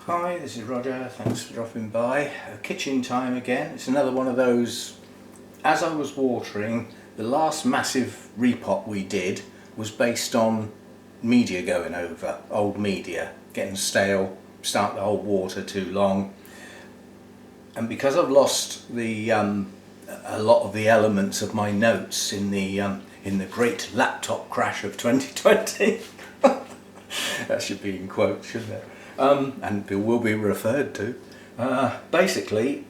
Hi, this is Roger, thanks for dropping by. Kitchen time again. It's another one of those, as I was watering, the last massive repot we did was based on media going over, old media, getting stale, starting to hold water too long. And because I've lost a lot of the elements of my notes in the great laptop crash of 2020, that should be in quotes, shouldn't it? And it will be referred to. Basically,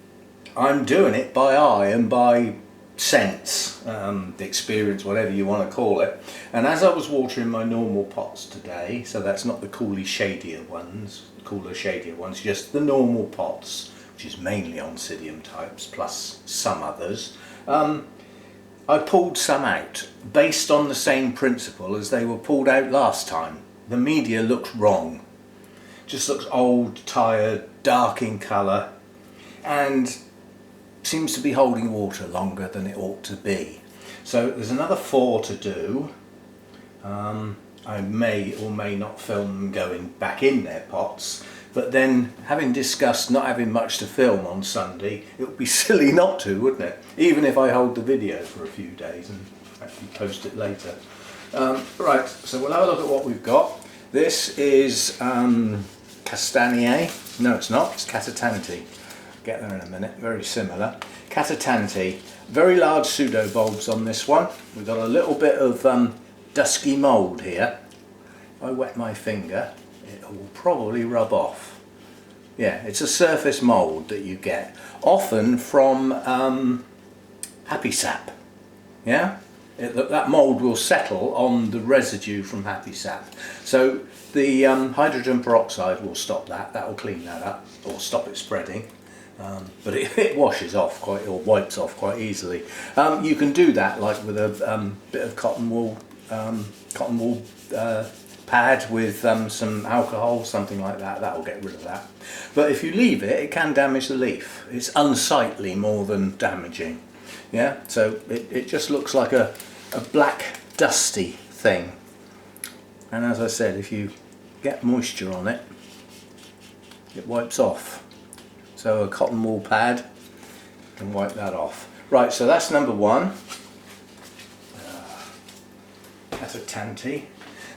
I'm doing it by eye and by sense, the experience, whatever you want to call it. And as I was watering my normal pots today, so that's not the cooler, shadier ones, just the normal pots, which is mainly Oncidium types plus some others, I pulled some out based on the same principle as they were pulled out last time. The media looks wrong. Just looks old, tired, dark in colour, and seems to be holding water longer than it ought to be. So there's another 4 to do. I may or may not film them going back in their pots, but then having discussed not having much to film on Sunday, it would be silly not to, wouldn't it? Even if I hold the video for a few days and actually post it later. Right, so we'll have a look at what we've got. This is Castanier. No, it's not. It's Tanty. Get there in a minute. Very similar. Tanty. Very large pseudo bulbs on this one. We've got a little bit of dusky mould here. If I wet my finger, it will probably rub off. Yeah, it's a surface mould that you get, often from happy sap. Yeah. That mould will settle on the residue from happy sap. So the hydrogen peroxide will stop that. That will clean that up or stop it spreading. But it washes off or wipes off quite easily. You can do that like with a bit of cotton wool pad with some alcohol, something like that. That will get rid of that. But if you leave it, it can damage the leaf. It's unsightly more than damaging. Yeah, so it just looks like a black dusty thing, and as I said, if you get moisture on it, it wipes off. So a cotton wool pad can wipe that off. Right, so that's number 1. That's a Tanty.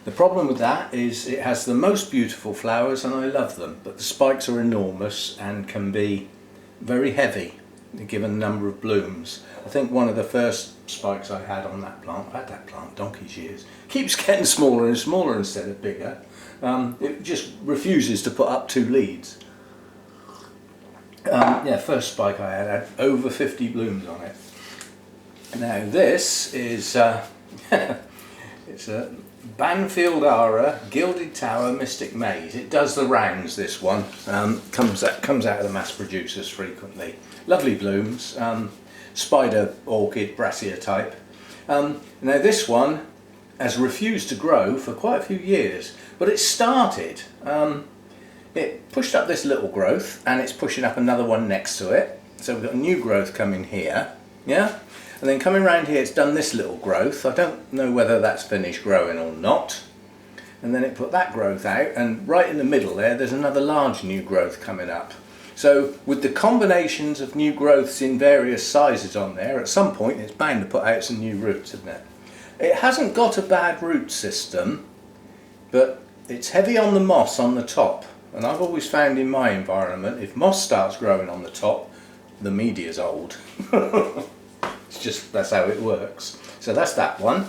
The problem with that is it has the most beautiful flowers and I love them, but the spikes are enormous and can be very heavy given the number of blooms. I think one of the first spikes I had on that plant, I've had that plant donkey's years, keeps getting smaller and smaller instead of bigger. It just refuses to put up 2 leads. Yeah, first spike I had over 50 blooms on it. Now this is it's a Banfield Ara Gilded Tower Mystic Maze. It does the rounds, this one. Comes out of the mass producers frequently. Lovely blooms. Spider orchid, brassica type. Now this one has refused to grow for quite a few years, but it started. It pushed up this little growth and it's pushing up another one next to it. So we've got a new growth coming here, yeah? And then coming around here it's done this little growth. I don't know whether that's finished growing or not. And then it put that growth out, and right in the middle there's another large new growth coming up. So with the combinations of new growths in various sizes on there, at some point it's bound to put out some new roots, isn't it? It hasn't got a bad root system, but it's heavy on the moss on the top. And I've always found in my environment, if moss starts growing on the top, the media's old. It's just, that's how it works. So that's that one.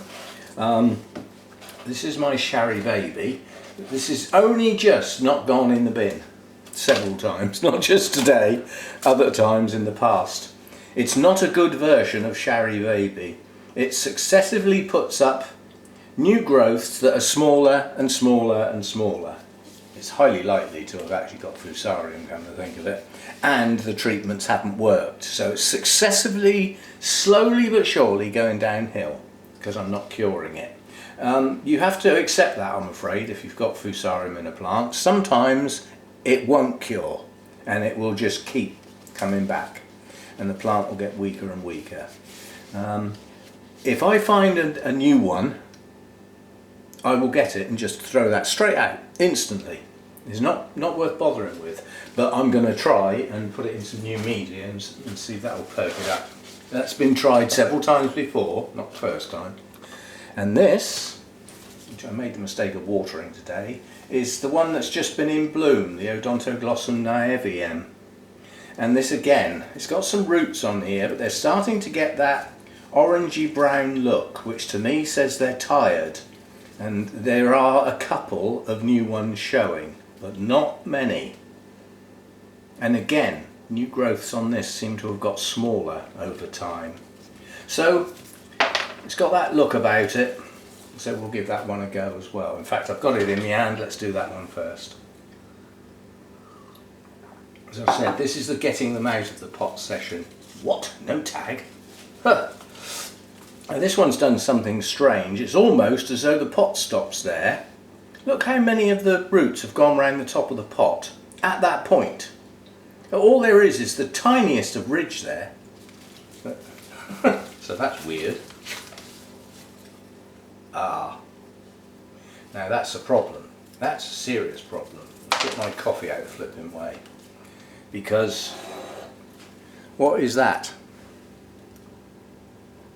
This is my Shari Baby. This is only just not gone in the bin. Several times, not just today, other times in the past. It's not a good version of Shari Baby. It successively puts up new growths that are smaller and smaller and smaller. It's highly likely to have actually got fusarium, come to think of it, and the treatments haven't worked. So it's successively, slowly but surely going downhill because I'm not curing it. You have to accept that, I'm afraid, if you've got fusarium in a plant. Sometimes it won't cure and it will just keep coming back and the plant will get weaker and weaker. If I find a new one, I will get it and just throw that straight out instantly. is not worth bothering with, but I'm going to try and put it in some new mediums and see if that will perk it up. That's been tried several times before, not the first time. And this, which I made the mistake of watering today, is the one that's just been in bloom, the Odontoglossum naeviem. And this again, it's got some roots on here, but they're starting to get that orangey brown look, which to me says they're tired. And there are a couple of new ones showing, but not many. And again, new growths on this seem to have got smaller over time. So it's got that look about it, so we'll give that one a go as well. In fact, I've got it in my hand, let's do that one first. As I said, this is the getting them out of the pot session. What? No tag? Huh. Now this one's done something strange. It's almost as though the pot stops there. Look how many of the roots have gone round the top of the pot at that point. All there is the tiniest of ridge there. So that's weird. Ah. Now that's a problem. That's a serious problem. I'll get my coffee out of the flipping way. Because what is that?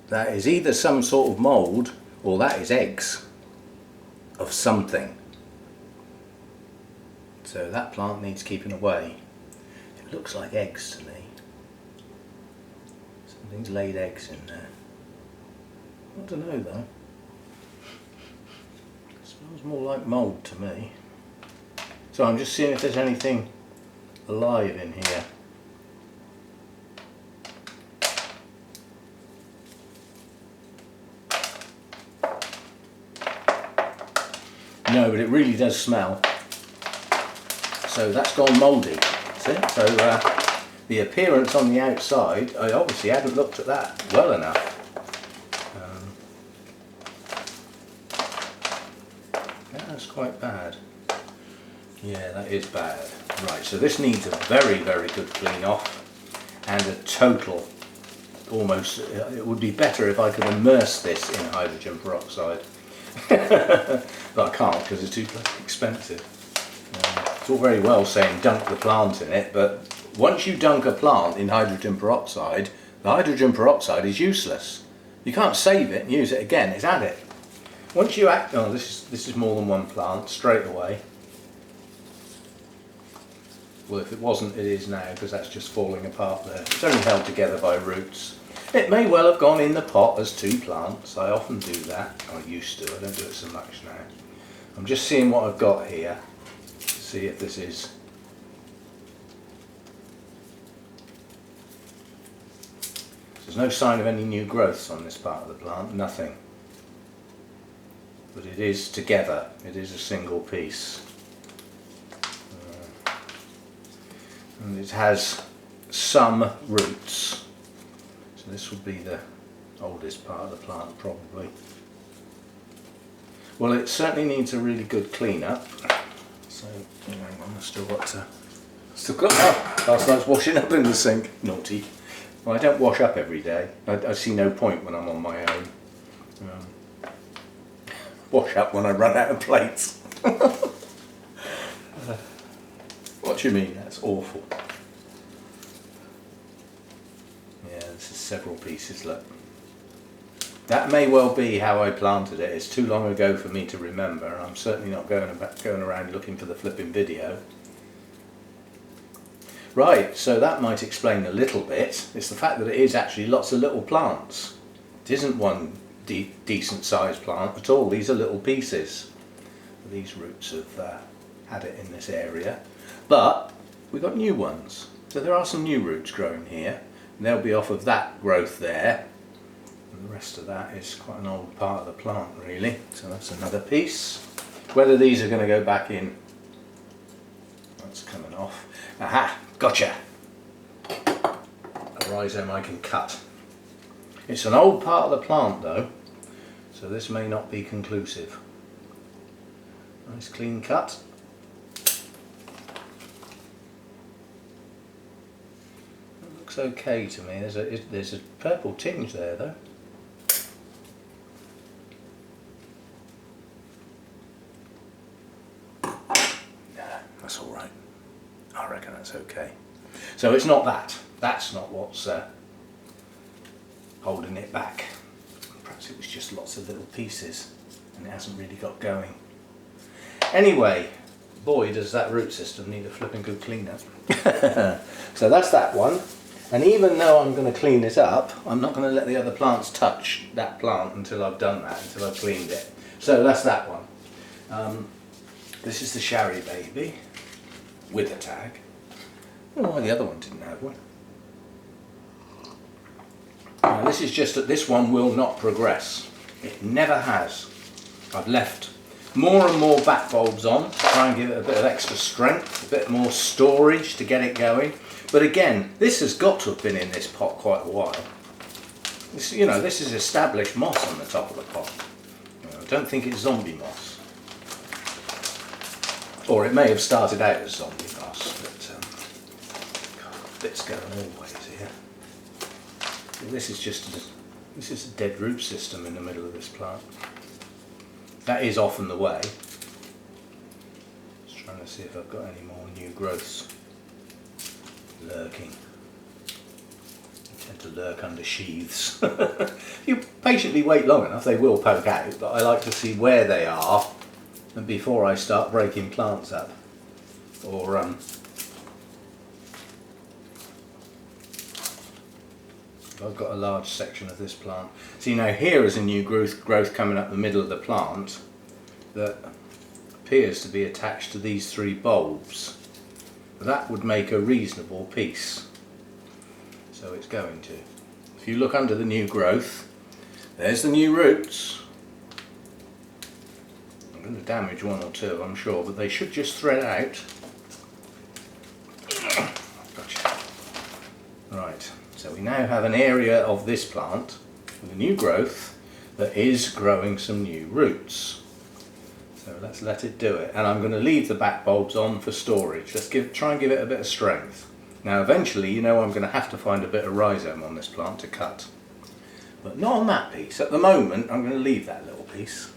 That is either some sort of mould or that is eggs of something. So that plant needs keeping away. It looks like eggs to me. Something's laid eggs in there. I don't know though. It smells more like mould to me. So I'm just seeing if there's anything alive in here. No, but it really does smell. So that's gone mouldy. See? So the appearance on the outside, I obviously hadn't looked at that well enough. That's quite bad. Yeah, that is bad. Right, so this needs a very, very good clean off and a total, almost, it would be better if I could immerse this in hydrogen peroxide. But I can't because it's too expensive. It's all very well saying dunk the plant in it, but once you dunk a plant in hydrogen peroxide, the hydrogen peroxide is useless. You can't save it and use it again, it's at it. Once you act, oh, this is more than one plant straight away. Well, if it wasn't, it is now, because that's just falling apart there. It's only held together by roots. It may well have gone in the pot as two plants. I often do that. I used to. I don't do it so much now. I'm just seeing what I've got here to see if this is. There's no sign of any new growths on this part of the plant. Nothing. But it is together. It is a single piece. And it has some roots. So this would be the oldest part of the plant probably. Well, it certainly needs a really good clean up. So hang on, I've still got last night's washing up in the sink. Naughty. Well, I don't wash up every day. I see no point when I'm on my own. Wash up when I run out of plates. What do you mean? That's awful. Yeah, this is several pieces, look. That may well be how I planted it. It's too long ago for me to remember, and I'm certainly not going around looking for the flipping video. Right, so that might explain a little bit. It's the fact that it is actually lots of little plants. It isn't one decent sized plant at all. These are little pieces. These roots have had it in this area. But we've got new ones. So there are some new roots growing here. And they'll be off of that growth there. And the rest of that is quite an old part of the plant really. So that's another piece. Whether these are going to go back in, that's coming off. Aha, gotcha. A rhizome I can cut. It's an old part of the plant though, so this may not be conclusive. Nice clean cut. It looks okay to me. There's a purple tinge there though. that's all right. I reckon that's okay. So it's not that. That's not what's holding it back. Perhaps it was just lots of little pieces and it hasn't really got going. Anyway, boy does that root system need a flipping good clean-up. So that's that one. And even though I'm going to clean it up, I'm not going to let the other plants touch that plant until I've done that, until I've cleaned it. So that's that one. This is the Shari Baby with a tag. I don't know why the other one didn't have one. Now this is just that this one will not progress. It never has. I've left more and more back bulbs on to try and give it a bit of extra strength, a bit more storage to get it going. But again, this has got to have been in this pot quite a while. This, you know, this is established moss on the top of the pot. I don't think it's zombie moss. Or it may have started out as zombie moss, but bits going all ways here. This is just this is a dead root system in the middle of this plant. That is often the way. Just trying to see if I've got any more new growths lurking. They tend to lurk under sheaths. If you patiently wait long enough, they will poke out, but I like to see where they are and before I start breaking plants up. Or I've got a large section of this plant. See, now here is a new growth coming up the middle of the plant that appears to be attached to these three bulbs. That would make a reasonable piece. So it's going to. If you look under the new growth, there's the new roots. I'm going to damage one or two, I'm sure, but they should just thread out. Gotcha. Right. So we now have an area of this plant with a new growth that is growing some new roots. So let's let it do it. And I'm going to leave the back bulbs on for storage. Let's try and give it a bit of strength. Now eventually, you know, I'm going to have to find a bit of rhizome on this plant to cut. But not on that piece. At the moment, I'm going to leave that little piece.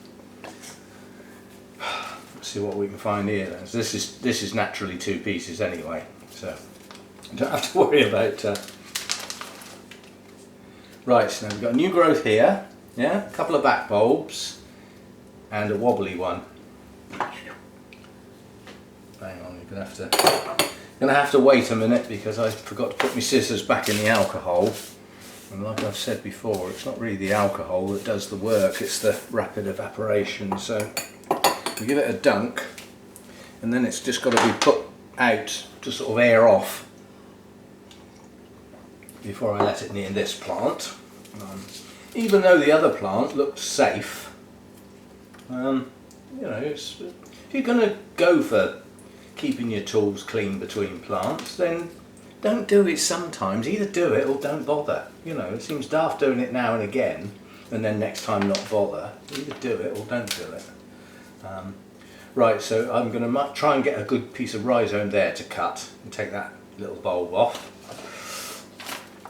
Let's see what we can find here then. So this is naturally two pieces anyway. So I don't have to worry about... Right, so now we've got a new growth here, yeah, a couple of back bulbs, and a wobbly one. Hang on, you're gonna have to wait a minute because I forgot to put my scissors back in the alcohol. And like I've said before, it's not really the alcohol that does the work, it's the rapid evaporation. So we give it a dunk, and then it's just got to be put out to sort of air off before I let it near this plant. Even though the other plant looked safe, you know, if you're going to go for keeping your tools clean between plants, then don't do it sometimes. Either do it or don't bother. You know, it seems daft doing it now and again, and then next time not bother. Either do it or don't do it. Right, so I'm going to try and get a good piece of rhizome there to cut and take that little bulb off.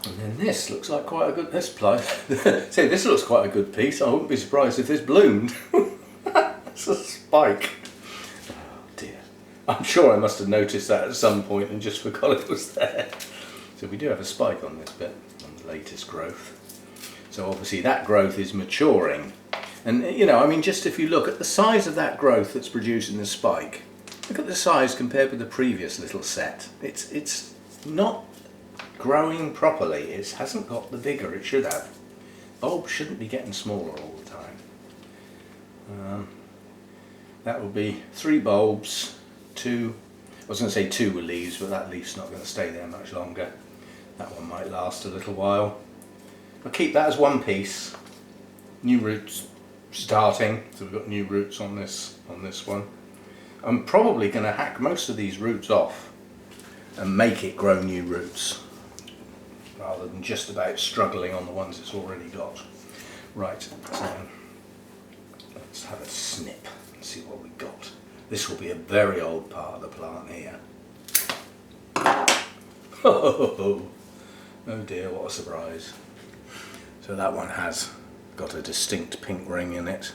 And then this looks like quite a good, see, this looks quite a good piece. I wouldn't be surprised if this bloomed. It's a spike. Oh dear. I'm sure I must have noticed that at some point and just forgot it was there. So we do have a spike on this bit, on the latest growth. So obviously that growth is maturing. And you know, I mean, just if you look at the size of that growth that's producing the spike, look at the size compared with the previous little set. It's not growing properly. It hasn't got the vigour it should have. Bulbs shouldn't be getting smaller all the time. That would be 3 bulbs, 2, I was going to say 2 with leaves, but that leaf's not going to stay there much longer. That one might last a little while. I'll keep that as one piece. New roots starting, so we've got new roots on this one. I'm probably going to hack most of these roots off and make it grow new roots, rather than just about struggling on the ones it's already got. Right, so let's have a snip and see what we've got. This will be a very old part of the plant here. Oh dear, what a surprise. So that one has got a distinct pink ring in it.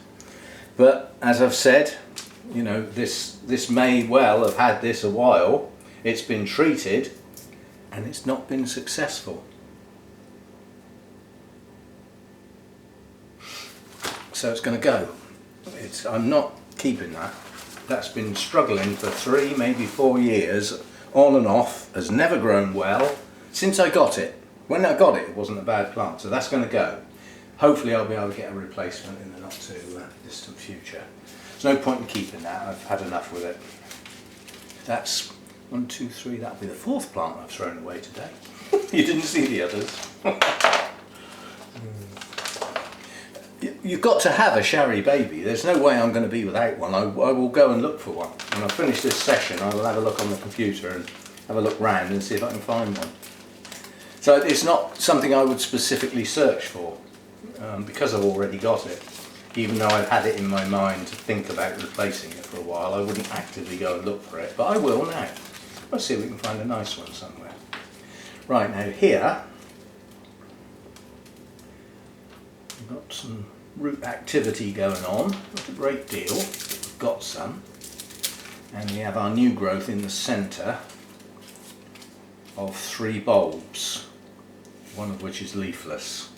But as I've said, you know, this may well have had this a while. It's been treated and it's not been successful. So it's going to go. I'm not keeping that. That's been struggling for 3, maybe 4 years, on and off, has never grown well since I got it. When I got it, it wasn't a bad plant, so that's going to go. Hopefully I'll be able to get a replacement in the not too distant future. There's no point in keeping that, I've had enough with it. That's 1, 2, 3, that'll be the 4th plant I've thrown away today. You didn't see the others. You've got to have a Shari Baby. There's no way I'm going to be without one. I will go and look for one. When I finish this session, I will have a look on the computer and have a look round and see if I can find one. So it's not something I would specifically search for, because I've already got it. Even though I've had it in my mind to think about replacing it for a while, I wouldn't actively go and look for it, but I will now. Let's see if we can find a nice one somewhere. Right, now here we've got some root activity going on, not a great deal, but we've got some. And we have our new growth in the centre of 3 bulbs, one of which is leafless.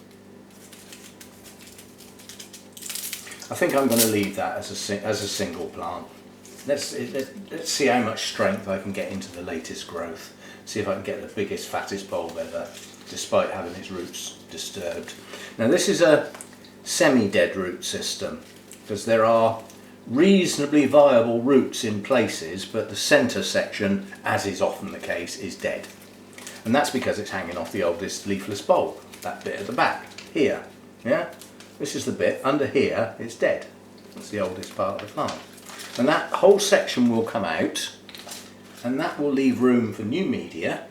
I think I'm going to leave that as a single plant. Let's see how much strength I can get into the latest growth. See if I can get the biggest, fattest bulb ever, despite having its roots disturbed. Now this is a semi-dead root system, because there are reasonably viable roots in places, but the centre section, as is often the case, is dead. And that's because it's hanging off the oldest leafless bulb, that bit at the back, here. Yeah? This is the bit under here, it's dead. That's the oldest part of the plant. And that whole section will come out, and that will leave room for new media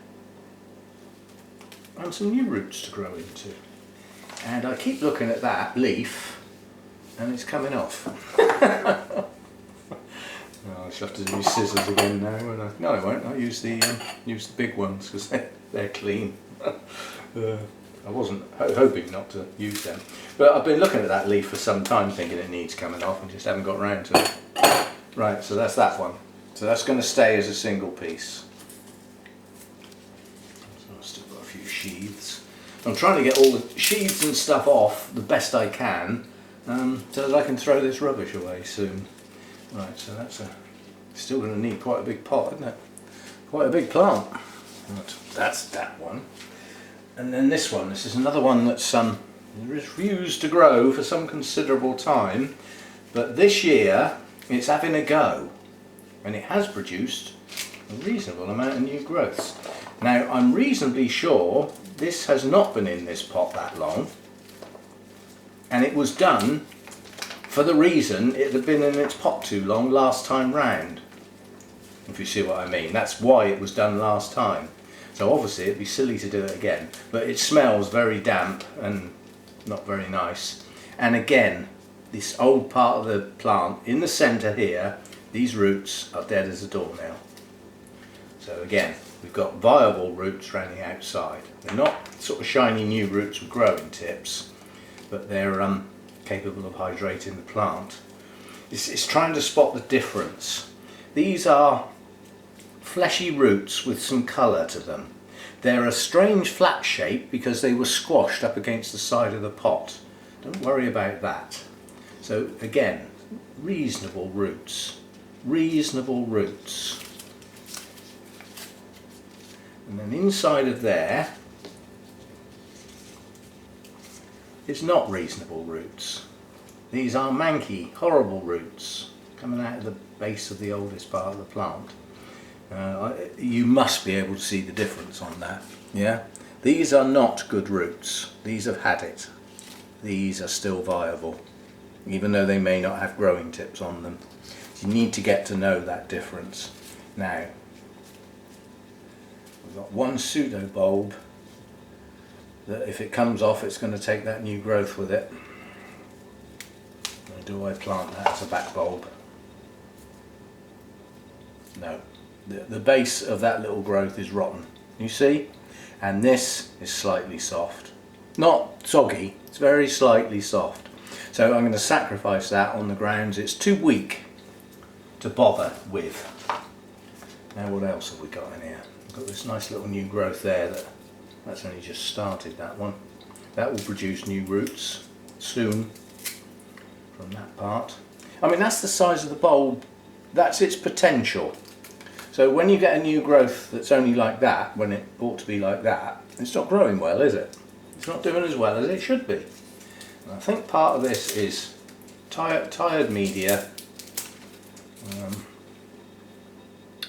and some new roots to grow into. And I keep looking at that leaf and it's coming off. Oh, I shall have to use scissors again now. Won't I? No, I won't. I'll use the big ones because they're clean. I wasn't hoping not to use them, but I've been looking at that leaf for some time thinking it needs coming off and just haven't got around to it. Right, so that's that one. So that's going to stay as a single piece. So I've still got a few sheaths. I'm trying to get all the sheaths and stuff off the best I can, so that I can throw this rubbish away soon. Right, so that's still going to need quite a big pot, isn't it? Quite a big plant. Right, that's that one. And then this one, this is another one that's refused to grow for some considerable time, but this year it's having a go, and it has produced a reasonable amount of new growths. Now I'm reasonably sure this has not been in this pot that long, and it was done for the reason it had been in its pot too long last time round, if you see what I mean. That's why it was done last time. So obviously it'd be silly to do it again, but it smells very damp and not very nice. And again, this old part of the plant in the centre here, these roots are dead as a doornail. So again, we've got viable roots around the outside. They're not sort of shiny new roots with growing tips, but they're capable of hydrating the plant. It's trying to spot the difference. These are fleshy roots with some colour to them. They're a strange flat shape because they were squashed up against the side of the pot. Don't worry about that. So again, reasonable roots. Reasonable roots. And then inside of there is not reasonable roots. These are manky, horrible roots coming out of the base of the oldest part of the plant. You must be able to see the difference on that. Yeah, these are not good roots. These have had it. These are still viable, even though they may not have growing tips on them. You need to get to know that difference. Now, we've got one pseudo bulb that if it comes off, it's going to take that new growth with it. Or do I plant that as a back bulb? No. The base of that little growth is rotten, you see, and this is slightly soft, not soggy, it's very slightly soft. So I'm going to sacrifice that on the grounds it's too weak. to bother with. Now what else have we got in here? We've got this nice little new growth there, that's only just started, that one. That will produce new roots soon from that part. I mean, that's the size of the bulb, that's its potential. So when you get a new growth that's only like that, when it ought to be like that, it's not growing well, is it? It's not doing as well as it should be. And I think part of this is tired media.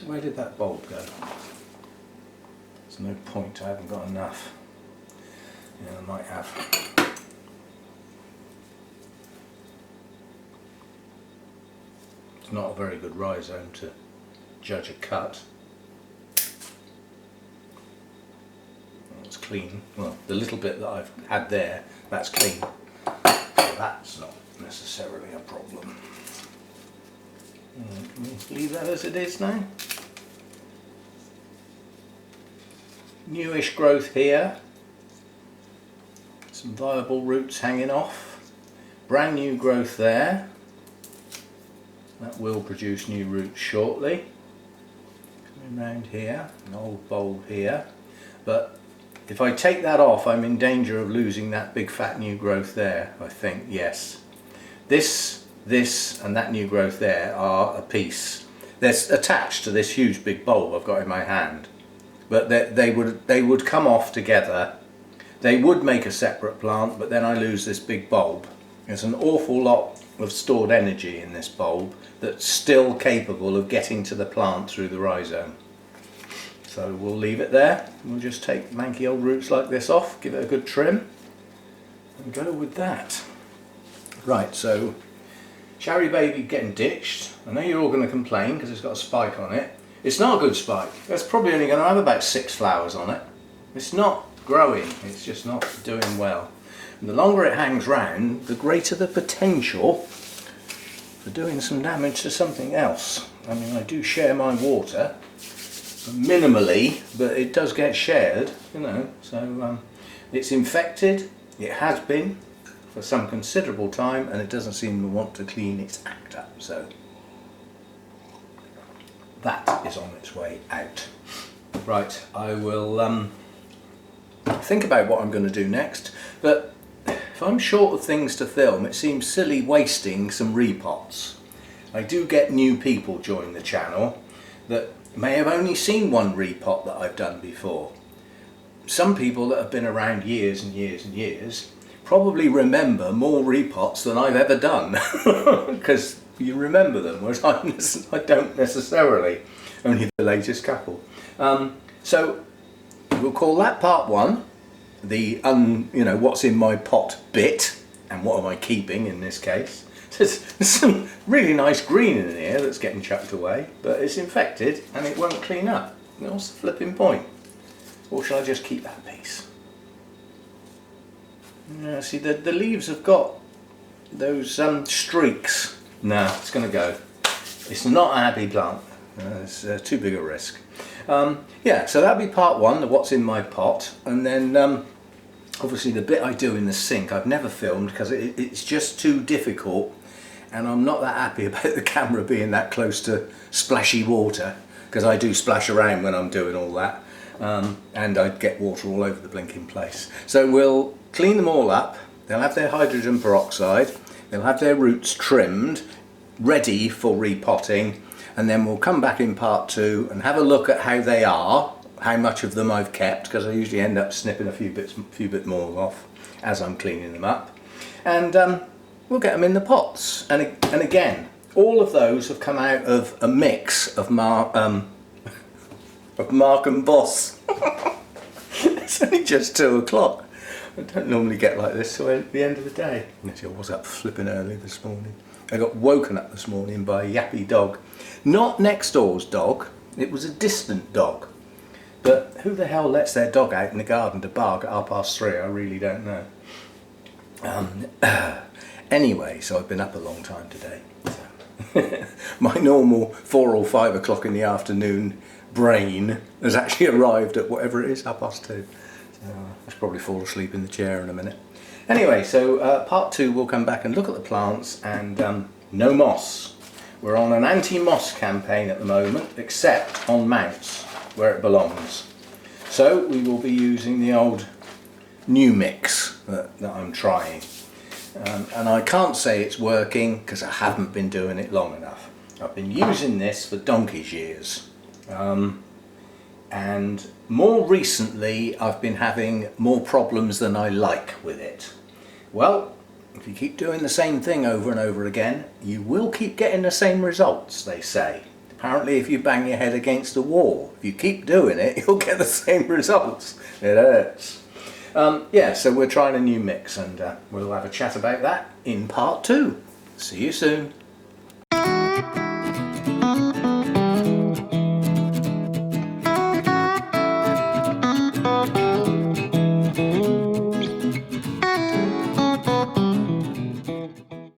Where did that bulb go? There's no point, I haven't got enough. Yeah, I might have. It's not a very good rhizome to judge a cut. It's clean. Well, the little bit that I've had there, that's clean. So that's not necessarily a problem. Can we leave that as it is now? Newish growth here. Some viable roots hanging off. Brand new growth there. That will produce new roots shortly. Coming round here, an old bulb here. But if I take that off, I'm in danger of losing that big fat new growth there, I think, yes. This and that new growth there are a piece. They're attached to this huge big bulb I've got in my hand. But they would come off together. They would make a separate plant, but then I lose this big bulb. There's an awful lot of stored energy in this bulb that's still capable of getting to the plant through the rhizome. So we'll leave it there. We'll just take manky old roots like this off, give it a good trim, and go with that. Right, so Shari Baby getting ditched. I know you're all going to complain because it's got a spike on it. It's not a good spike. That's probably only going to have about 6 flowers on it. It's not growing, it's just not doing well. And the longer it hangs round, the greater the potential for doing some damage to something else. I mean, I do share my water, minimally, but it does get shared, you know, so it's infected, it has been for some considerable time, and it doesn't seem to want to clean its act up, so that is on its way out. Right, I will think about what I'm going to do next, but if I'm short of things to film, it seems silly wasting some repots. I do get new people join the channel that may have only seen one repot that I've done before. Some people that have been around years and years and years probably remember more repots than I've ever done because you remember them, whereas I don't necessarily, only the latest couple. So we'll call that part one, the you know, what's in my pot bit, and what am I keeping in this case. There's some really nice green in here that's getting chucked away, but it's infected and it won't clean up. What's the flipping point? Or shall I just keep that piece? Yeah, see, the leaves have got those streaks. No, it's going to go. It's not a happy plant. It's too big a risk. Yeah, so that'll be part one, the what's in my pot, and then obviously the bit I do in the sink I've never filmed because it's just too difficult, and I'm not that happy about the camera being that close to splashy water, because I do splash around when I'm doing all that, and I get water all over the blinking place. So we'll clean them all up, they'll have their hydrogen peroxide, they'll have their roots trimmed, ready for repotting, and then we'll come back in part two and have a look at how they are, how much of them I've kept, because I usually end up snipping a few bit more off as I'm cleaning them up, and we'll get them in the pots. And again, all of those have come out of a mix of Mark and Boss. It's only just 2 o'clock. I don't normally get like this till the end of the day. Actually, I was up flipping early this morning. I got woken up this morning by a yappy dog. Not next door's dog, it was a distant dog. But who the hell lets their dog out in the garden to bark at 3:30? I really don't know. Anyway, so I've been up a long time today. So my normal 4 or 5 o'clock in the afternoon brain has actually arrived at whatever it is, 2:30. So I should probably fall asleep in the chair in a minute. Anyway, so part two we'll come back and look at the plants, and no moss. We're on an anti-moss campaign at the moment, except on mounts, where it belongs. So we will be using the old new mix that I'm trying. And I can't say it's working because I haven't been doing it long enough. I've been using this for donkey's years. And more recently I've been having more problems than I like with it. Well, if you keep doing the same thing over and over again, you will keep getting the same results, they say. Apparently if you bang your head against a wall, if you keep doing it, you'll get the same results. It hurts. Yeah, so we're trying a new mix, and we'll have a chat about that in part 2. See you soon.